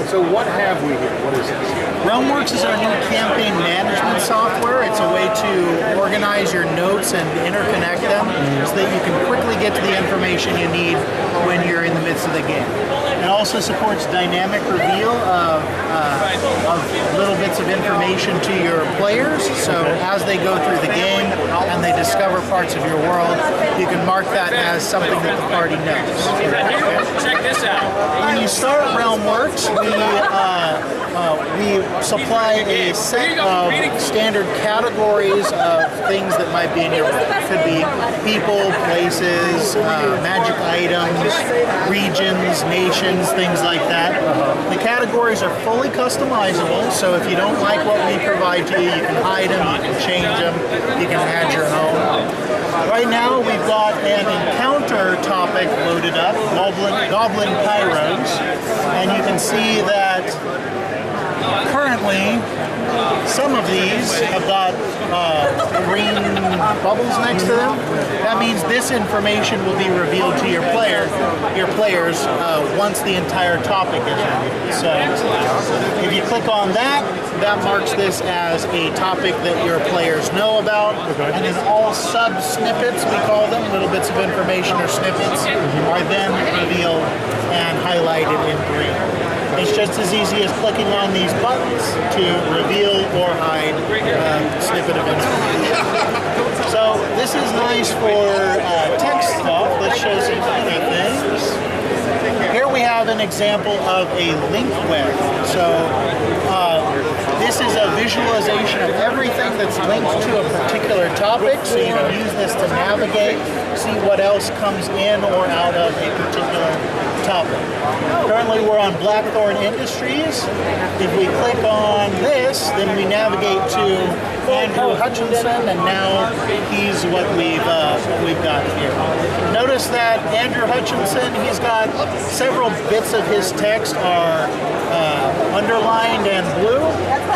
So what have we here? What is this? Realmworks is our new campaign management software. It's a way to organize your notes and interconnect them so that you can quickly get to the information you need when you're in the midst of the game. It also supports dynamic reveal of little bits of information to your players. So as they go through the game and they discover parts of your world, you can mark that as something that the party knows. Check this out. When you start Realmworks, we supply a set of standard categories of things that might be in your world. It could be people, places, magic items, regions, nations, things like that. The categories are fully customizable, so if you don't like what we provide to you, you can hide them, you can change them, you can add your own. Right now we've got an encounter topic loaded up, Goblin Pyros, and you can see that currently some of these have got green bubbles next to them. That means this information will be revealed to your players once the entire topic is revealed. So if you click on that, that marks this as a topic that your players know about, and then all sub-snippets, we call them, little bits of information or snippets, are then revealed and highlighted in green. It's just as easy as clicking on these buttons to reveal or hide a snippet of information. So this is nice for text stuff. Let's show some other things. Here we have an example of a link web. So this is a visualization of everything that's linked to a particular topic, so you can use this to navigate, see what else comes in or out of a particular topic. Currently we're on Blackthorn Industries. If we click on this, then we navigate to Andrew Hutchinson, and now he's what we've got here. Notice that Andrew Hutchinson, he's got several bits of his text are underlined and blue.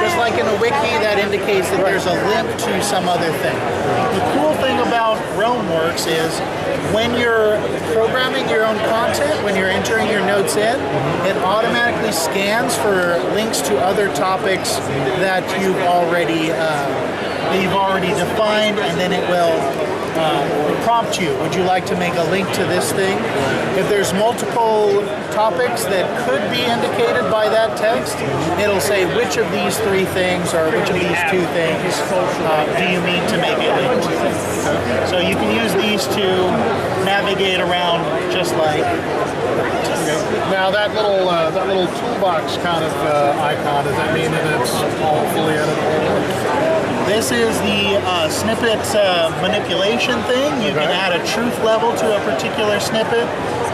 Just like in a wiki, that indicates that there's a link to some other thing. The cool thing about Realmworks is when you're programming your own content, when you're entering your notes in, it automatically scans for links to other topics that you've already defined, and then it will prompt you. Would you like to make a link to this thing? If there's multiple topics that could be indicated by that text, it'll say which of these three things or which of these two things do you mean to make a link to. So you can use these to navigate around just like. Now that little toolbox kind of icon, does that mean that it's all fully editable? This is the snippet manipulation thing. You can add a truth level to a particular snippet.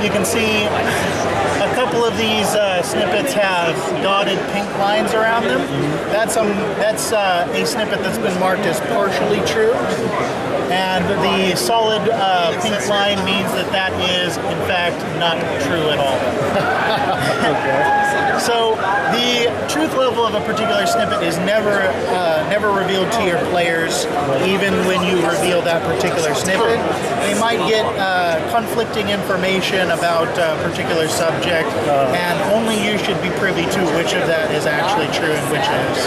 You can see a couple of these snippets have dotted pink lines around them. That's a snippet that's been marked as partially true. And the solid pink line means that that is, in fact, not true at all. So the truth level of a particular snippet is never revealed to your players, even when you reveal that particular snippet. They might get conflicting information about a particular subject, and only you should be privy to which of that is actually true and which is.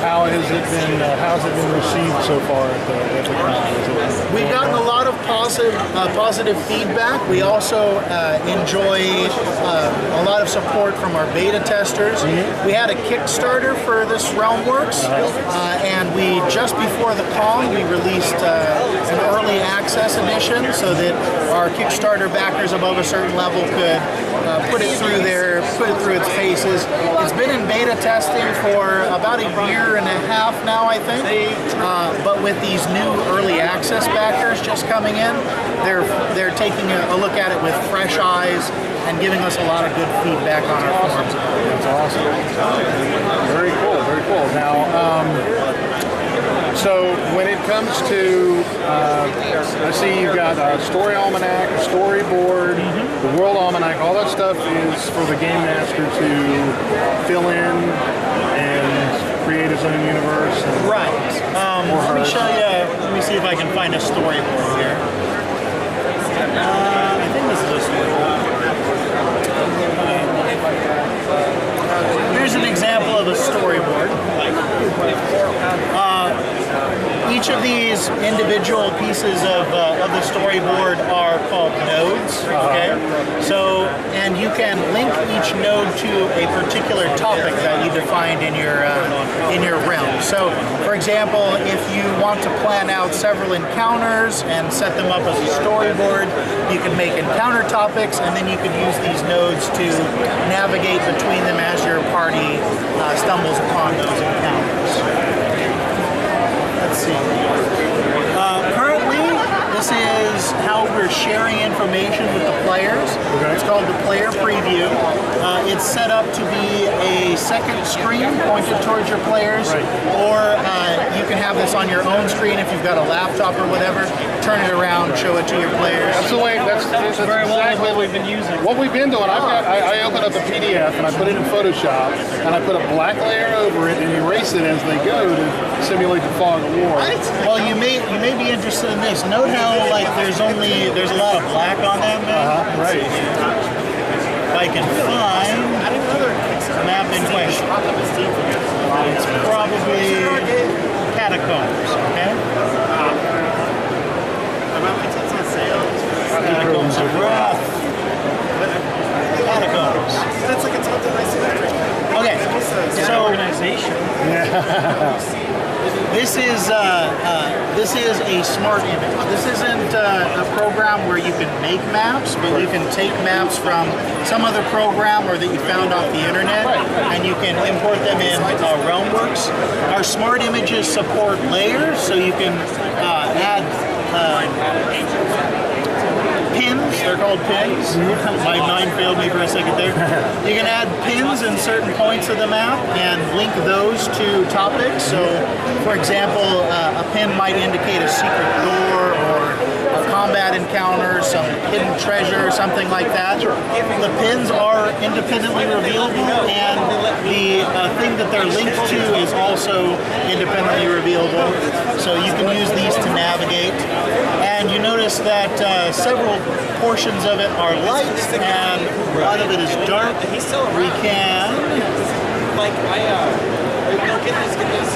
How has it been received so far at the con? We've gotten a lot of positive feedback. We also enjoy a lot of support from our beta testers. We had a Kickstarter for this Realmworks, and we just before the con we released an early access edition so that our Kickstarter backers above a certain level could put it through its paces. It's been in beta testing for about a year and a half now, I think. But with these new early access backers just coming in, they're taking a look at it with fresh eyes and giving us a lot of good feedback on our forums. That's awesome. Very cool, very cool. Now, so when it comes to, I see you've got a story almanac, a storyboard, the world almanac, all that stuff is for the game master to fill in and create his own universe. Right. Let me show you, let me see if I can find a storyboard here. I think this is a storyboard. Here's an example of a storyboard. Each of these individual pieces of the storyboard are called nodes. Okay, so and you can link each node to a particular topic that you defined in your realm. So, for example, if you want to plan out several encounters and set them up as a storyboard, you can make encounter topics, and then you could use these nodes to navigate between them as your party stumbles upon those encounters. Let's see. Currently, this is how we're sharing information with the players. Okay. It's called the player preview. It's set up to be a second screen pointed towards your players, or you can have this on your own screen if you've got a laptop or whatever. Turn it around, show it to your players. That's the way. That's Very well exactly what we've been using. what we've been doing. I open up a PDF and I put it in Photoshop and I put a black layer over it and erase it as they go to simulate the fog of war. Well, you may be interested in this. Note how like there's a lot of black on them. Right. If I can find the map in question, it's probably catacombs. Okay. Catacombs of Wrath. Catacombs. Okay. So Organization. this is a smart image. This isn't a program where you can make maps, but you can take maps from some other program or that you found off the internet, and you can import them in Realmworks. Our smart images support layers, so you can add pins. They're called pins. My mind failed me for a second there. You can add pins in certain points of the map and link those to topics. So, for example, a pin might indicate a secret door or a combat encounter, some hidden treasure, something like that. The pins are independently revealable, and the thing that they're linked to is also independently revealable. So you can use these to navigate. And you notice that several portions of it are light and a lot of it is dark.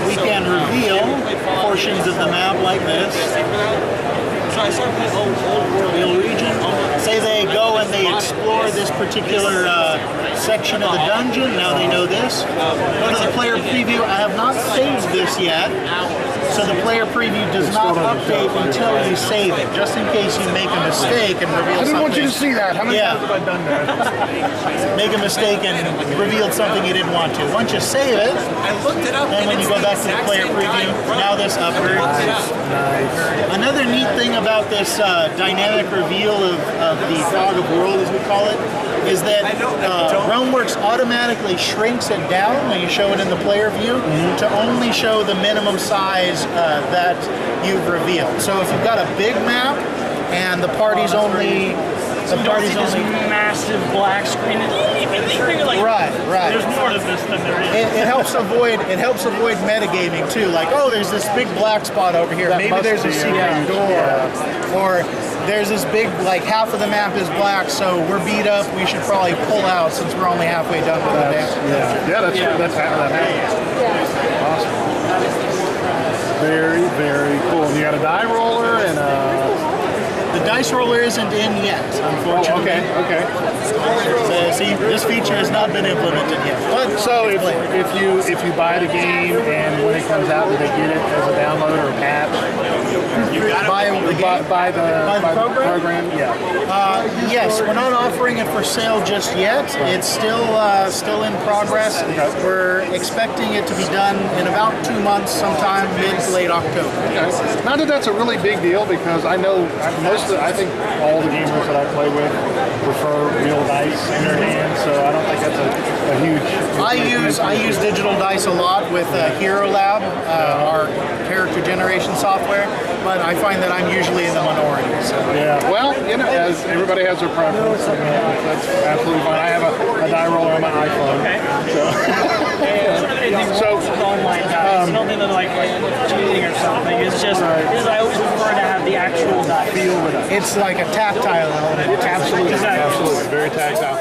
We can reveal portions of the map like this. Real region. Say they go and they explore this particular section of the dungeon. Now they know this. Go to the player preview. I have not saved this yet. So the player preview does not update until you save it, just in case you make a mistake and reveal something. I didn't want you to see that. How many times have I done that? Make a mistake and revealed something you didn't want to. Once you save it, then when you go back to the player preview, now this upgrades. Nice. Another neat thing about this dynamic reveal of the Fog of World, as we call it, is that Realmworks automatically shrinks it down when you show it in the player view to only show the minimum size that you've revealed. So if you've got a big map and the party's only massive black screen. Right. There's more to this than there is. It helps avoid metagaming too. Like, oh, there's this big black spot over here. That Maybe must there's a be, secret door, or there's this big, like half of the map is black, so we're beat up. We should probably pull out since we're only halfway done with the dance. That's how that happens. Awesome. Very, very cool. And you got a die roller and The dice roller isn't in yet, unfortunately. okay. So, see, this feature has not been implemented yet. But So if you buy the game and when it comes out, do they get it as a download or a patch? Buy the program? Yeah. Yes, we're not offering it for sale just yet. It's still in progress. We're expecting it to be done in about 2 months, sometime mid to late October. Okay. Not that that's a really big deal because I know I think all the gamers that I play with prefer real dice in their hands, so I don't think that's a huge. I use digital dice a lot with Hero Lab, our character generation software, but I find that I'm usually in the minority. So. Yeah. Well, as everybody has their preference, that's absolutely fine. I have a die roller on my iPhone. Okay. So online dice. Nothing like cheating or something. It's just I always prefer to have the actual dice. feel with it. It's like a tactile element. Absolutely, very tactile.